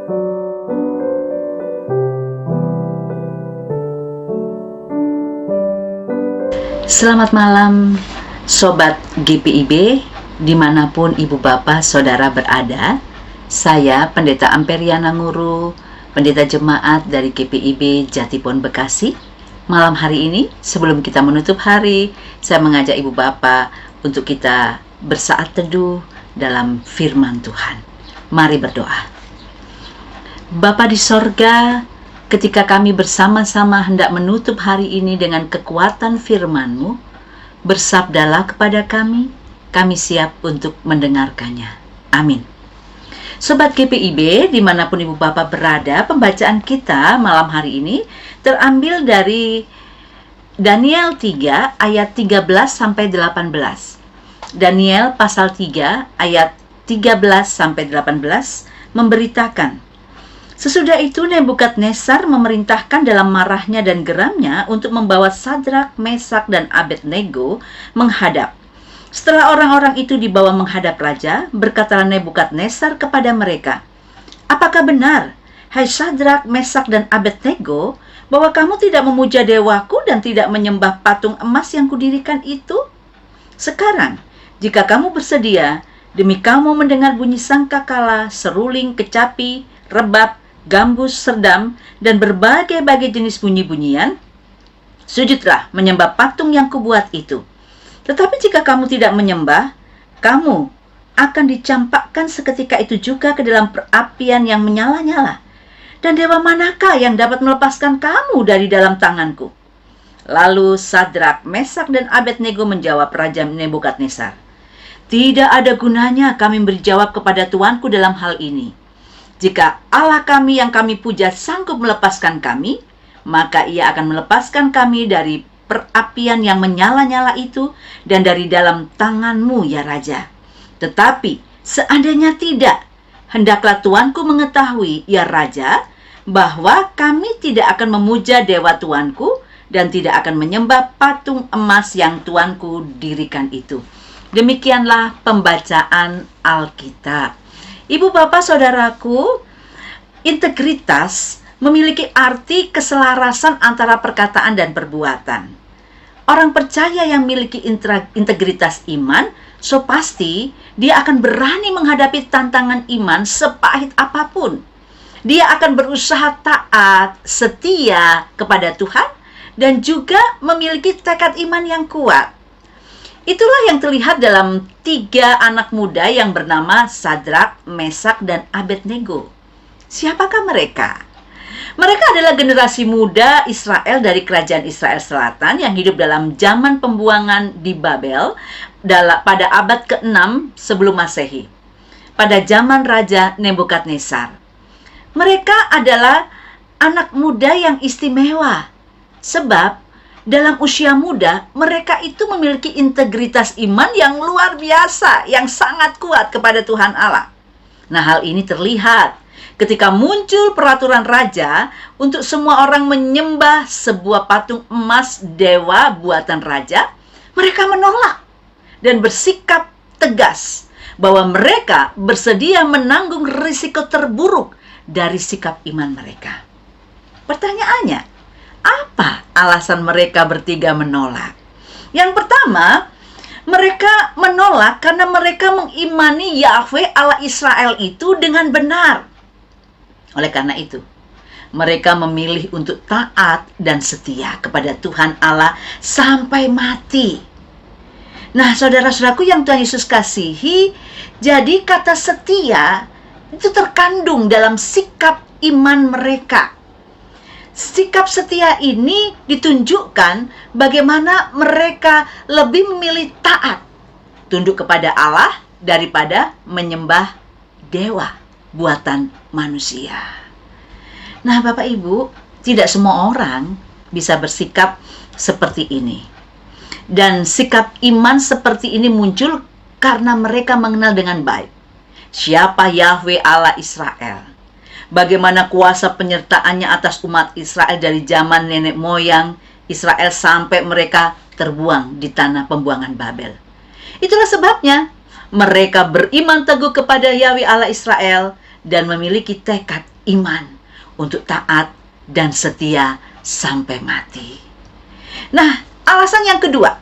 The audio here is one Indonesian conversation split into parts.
Selamat malam Sobat GPIB, dimanapun Ibu Bapak Saudara berada. Saya Pendeta Amperiana Nguru, Pendeta Jemaat dari GPIB Jatipon Bekasi. Malam hari ini, sebelum kita menutup hari, saya mengajak Ibu Bapak untuk kita bersaat teduh dalam firman Tuhan. Mari berdoa. Bapa di sorga, ketika kami bersama-sama hendak menutup hari ini dengan kekuatan firman-Mu, bersabdalah kepada kami siap untuk mendengarkannya. Amin. Sobat GPIB, dimanapun Ibu Bapak berada, pembacaan kita malam hari ini terambil dari Daniel 3 ayat 13-18. Daniel pasal 3 ayat 13-18 memberitakan, sesudah itu Nebukadnezar memerintahkan dalam marahnya dan geramnya untuk membawa Sadrak, Mesak, dan Abednego menghadap. Setelah orang-orang itu dibawa menghadap raja, berkatalah Nebukadnezar kepada mereka, apakah benar, hai Sadrak, Mesak, dan Abednego, bahwa kamu tidak memuja dewaku dan tidak menyembah patung emas yang kudirikan itu? Sekarang, jika kamu bersedia, demi kamu mendengar bunyi sangkakala, seruling, kecapi, rebab, gambus, serdam, dan berbagai-bagai jenis bunyi-bunyian, sujudlah menyembah patung yang kubuat itu. Tetapi jika kamu tidak menyembah, kamu akan dicampakkan seketika itu juga ke dalam perapian yang menyala-nyala. Dan dewa manakah yang dapat melepaskan kamu dari dalam tanganku? Lalu Sadrak, Mesak, dan Abednego menjawab Raja Nebukadnezar, tidak ada gunanya kami berjawab kepada tuanku dalam hal ini. Jika Allah kami yang kami puja sanggup melepaskan kami, maka ia akan melepaskan kami dari perapian yang menyala-nyala itu dan dari dalam tanganmu, ya Raja. Tetapi seandainya tidak, hendaklah tuanku mengetahui, ya Raja, bahwa kami tidak akan memuja dewa tuanku dan tidak akan menyembah patung emas yang tuanku dirikan itu. Demikianlah pembacaan Alkitab. Ibu bapak saudaraku, integritas memiliki arti keselarasan antara perkataan dan perbuatan. Orang percaya yang memiliki integritas iman, so pasti dia akan berani menghadapi tantangan iman sepahit apapun. Dia akan berusaha taat, setia kepada Tuhan, dan juga memiliki tekad iman yang kuat. Itulah yang terlihat dalam 3 anak muda yang bernama Sadrak, Mesak, dan Abednego. Siapakah mereka? Mereka adalah generasi muda Israel dari kerajaan Israel Selatan yang hidup dalam zaman pembuangan di Babel pada abad ke-6 sebelum Masehi, pada zaman Raja Nebukadnezar. Mereka adalah anak muda yang istimewa, sebab dalam usia muda, mereka itu memiliki integritas iman yang luar biasa, yang sangat kuat kepada Tuhan Allah. Nah, hal ini terlihat ketika muncul peraturan raja untuk semua orang menyembah sebuah patung emas dewa buatan raja. Mereka menolak dan bersikap tegas bahwa mereka bersedia menanggung risiko terburuk dari sikap iman mereka. Pertanyaannya, apa alasan mereka bertiga menolak? Yang pertama, mereka menolak karena mereka mengimani Yahweh Allah Israel itu dengan benar. Oleh karena itu, mereka memilih untuk taat dan setia kepada Tuhan Allah sampai mati. Nah, saudara-saudaraku yang Tuhan Yesus kasihi, jadi kata setia itu terkandung dalam sikap iman mereka. Sikap setia ini ditunjukkan bagaimana mereka lebih memilih taat, tunduk kepada Allah daripada menyembah dewa buatan manusia. Nah, Bapak Ibu, tidak semua orang bisa bersikap seperti ini. Dan sikap iman seperti ini muncul karena mereka mengenal dengan baik siapa Yahweh Allah Israel. Bagaimana kuasa penyertaannya atas umat Israel dari zaman nenek moyang Israel sampai mereka terbuang di tanah pembuangan Babel. Itulah sebabnya mereka beriman teguh kepada Yahweh Allah Israel dan memiliki tekad iman untuk taat dan setia sampai mati. Nah, alasan yang kedua,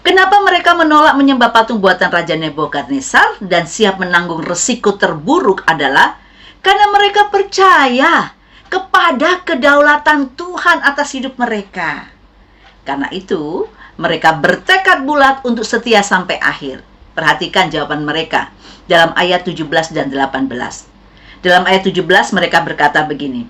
kenapa mereka menolak menyembah patung buatan Raja Nebukadnezar dan siap menanggung resiko terburuk adalah karena mereka percaya kepada kedaulatan Tuhan atas hidup mereka. Karena itu, mereka bertekad bulat untuk setia sampai akhir. Perhatikan jawaban mereka dalam ayat 17 dan 18. Dalam ayat 17 mereka berkata begini,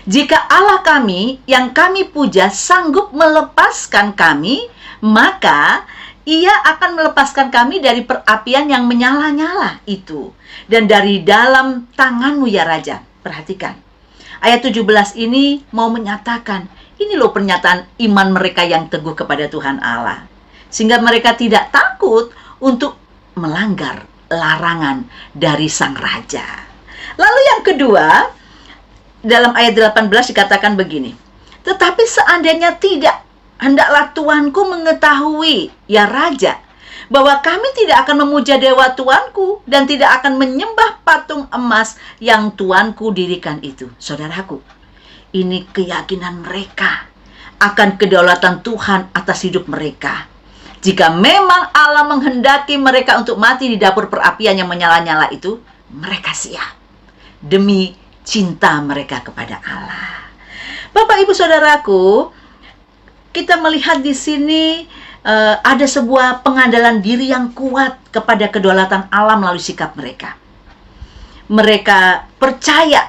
"Jika Allah kami yang kami puja sanggup melepaskan kami, maka Ia akan melepaskan kami dari perapian yang menyala-nyala itu dan dari dalam tanganmu ya Raja." Perhatikan, ayat 17 ini mau menyatakan, ini loh pernyataan iman mereka yang teguh kepada Tuhan Allah. Sehingga mereka tidak takut untuk melanggar larangan dari sang raja. Lalu yang kedua, dalam ayat 18 dikatakan begini, "Tetapi seandainya tidak, hendaklah tuanku mengetahui, ya Raja, bahwa kami tidak akan memuja dewa tuanku dan tidak akan menyembah patung emas yang tuanku dirikan itu." Saudaraku, ini keyakinan mereka akan kedaulatan Tuhan atas hidup mereka. Jika memang Allah menghendaki mereka untuk mati di dapur perapian yang menyala-nyala itu, mereka siap demi cinta mereka kepada Allah. Bapak, Ibu, Saudaraku, kita melihat di sini ada sebuah pengandalan diri yang kuat kepada kedaulatan Allah melalui sikap mereka. Mereka percaya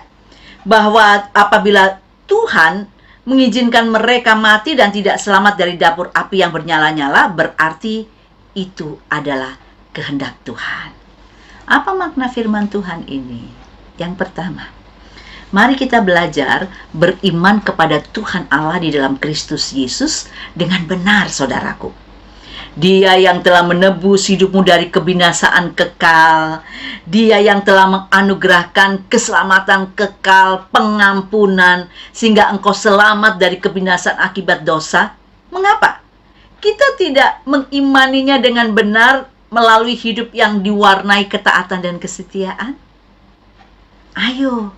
bahwa apabila Tuhan mengizinkan mereka mati dan tidak selamat dari dapur api yang bernyala-nyala, berarti itu adalah kehendak Tuhan. Apa makna firman Tuhan ini? Yang pertama, mari kita belajar beriman kepada Tuhan Allah di dalam Kristus Yesus dengan benar, saudaraku. Dia yang telah menebus hidupmu dari kebinasaan kekal. Dia yang telah menganugerahkan keselamatan kekal, pengampunan, sehingga engkau selamat dari kebinasaan akibat dosa. Mengapa kita tidak mengimaninya dengan benar melalui hidup yang diwarnai ketaatan dan kesetiaan? Ayo,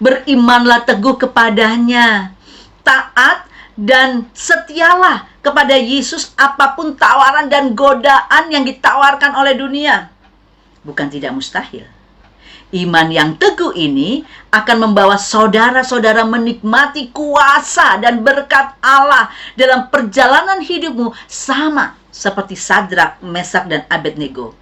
berimanlah teguh kepadanya, taat dan setialah kepada Yesus apapun tawaran dan godaan yang ditawarkan oleh dunia. Bukan tidak mustahil. Iman yang teguh ini akan membawa saudara-saudara menikmati kuasa dan berkat Allah dalam perjalanan hidupmu, sama seperti Sadrak, Mesak, dan Abednego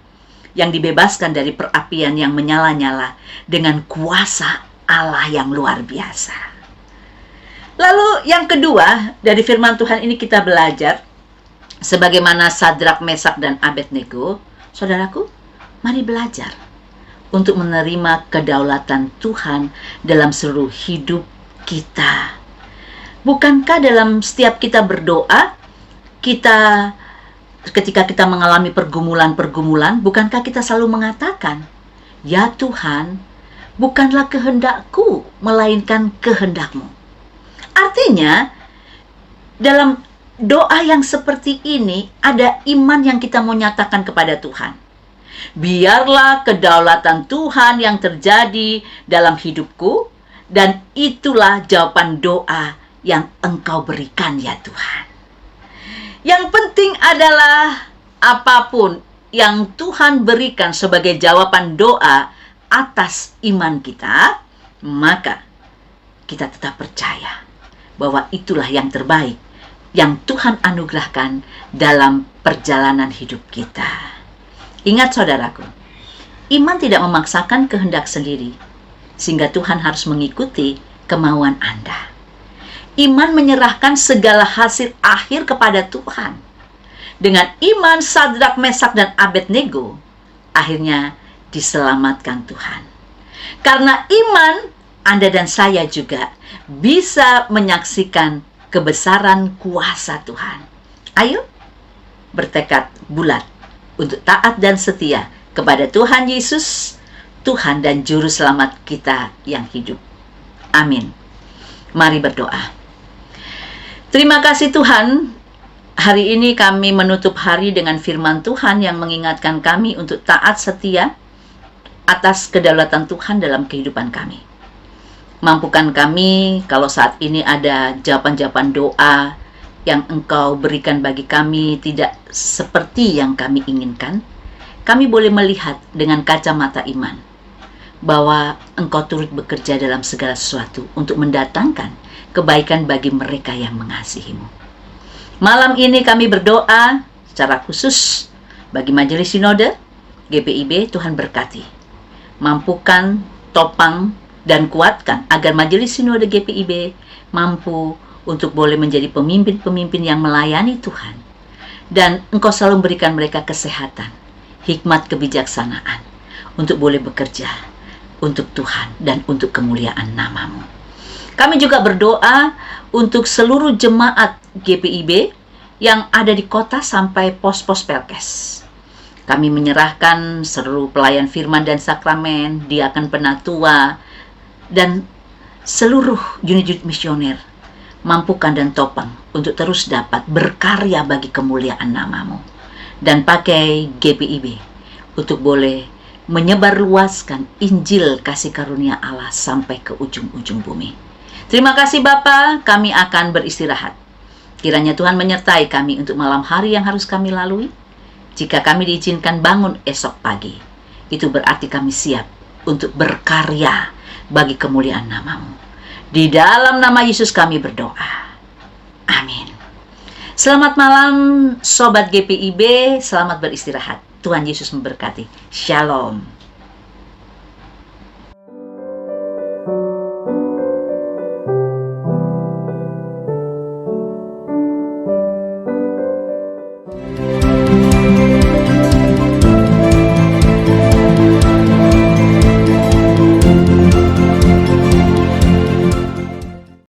yang dibebaskan dari perapian yang menyala-nyala dengan kuasa Allah yang luar biasa. Lalu yang kedua, dari firman Tuhan ini kita belajar sebagaimana Sadrak, Mesak, dan Abednego. Saudaraku, mari belajar untuk menerima kedaulatan Tuhan dalam seluruh hidup kita. Bukankah dalam setiap kita berdoa, ketika kita mengalami pergumulan-pergumulan, bukankah kita selalu mengatakan, "Ya Tuhan, bukanlah kehendakku, melainkan kehendak-Mu." Artinya, dalam doa yang seperti ini, ada iman yang kita mau nyatakan kepada Tuhan. Biarlah kedaulatan Tuhan yang terjadi dalam hidupku, dan itulah jawaban doa yang Engkau berikan ya Tuhan. Yang penting adalah apapun yang Tuhan berikan sebagai jawaban doa atas iman kita, maka kita tetap percaya bahwa itulah yang terbaik yang Tuhan anugerahkan dalam perjalanan hidup kita. Ingat saudaraku, iman tidak memaksakan kehendak sendiri, sehingga Tuhan harus mengikuti kemauan Anda. Iman menyerahkan segala hasil akhir kepada Tuhan. Dengan iman Sadrak, Mesak, dan Abednego, akhirnya diselamatkan Tuhan. Karena iman, Anda dan saya juga bisa menyaksikan kebesaran kuasa Tuhan. Ayo, bertekad bulat untuk taat dan setia kepada Tuhan Yesus, Tuhan dan Juru Selamat kita yang hidup. Amin. Mari berdoa. Terima kasih Tuhan, hari ini kami menutup hari dengan firman Tuhan yang mengingatkan kami untuk taat setia atas kedaulatan Tuhan dalam kehidupan kami. Mampukan kami kalau saat ini ada jawaban-jawaban doa yang Engkau berikan bagi kami tidak seperti yang kami inginkan, kami boleh melihat dengan kacamata iman bahwa Engkau turut bekerja dalam segala sesuatu untuk mendatangkan kebaikan bagi mereka yang mengasihi-Mu. Malam ini kami berdoa secara khusus bagi Majelis Sinode GPIB. Tuhan berkati, mampukan, topang, dan kuatkan agar Majelis Sinode GPIB mampu untuk boleh menjadi pemimpin-pemimpin yang melayani Tuhan. Dan Engkau selalu berikan mereka kesehatan, hikmat, kebijaksanaan untuk boleh bekerja untuk Tuhan dan untuk kemuliaan nama-Mu. Kami juga berdoa untuk seluruh jemaat GPIB yang ada di kota sampai pos-pos Pelkes. Kami menyerahkan seluruh pelayan firman dan sakramen, diakan penatua, dan seluruh unit-unit misioner. Mampukan dan topang untuk terus dapat berkarya bagi kemuliaan nama-Mu. Dan pakai GPIB untuk boleh menyebarluaskan Injil kasih karunia Allah sampai ke ujung-ujung bumi. Terima kasih Bapa, kami akan beristirahat. Kiranya Tuhan menyertai kami untuk malam hari yang harus kami lalui. Jika kami diizinkan bangun esok pagi, itu berarti kami siap untuk berkarya bagi kemuliaan nama-Mu. Di dalam nama Yesus kami berdoa. Amin. Selamat malam Sobat GPIB, selamat beristirahat. Tuhan Yesus memberkati. Shalom.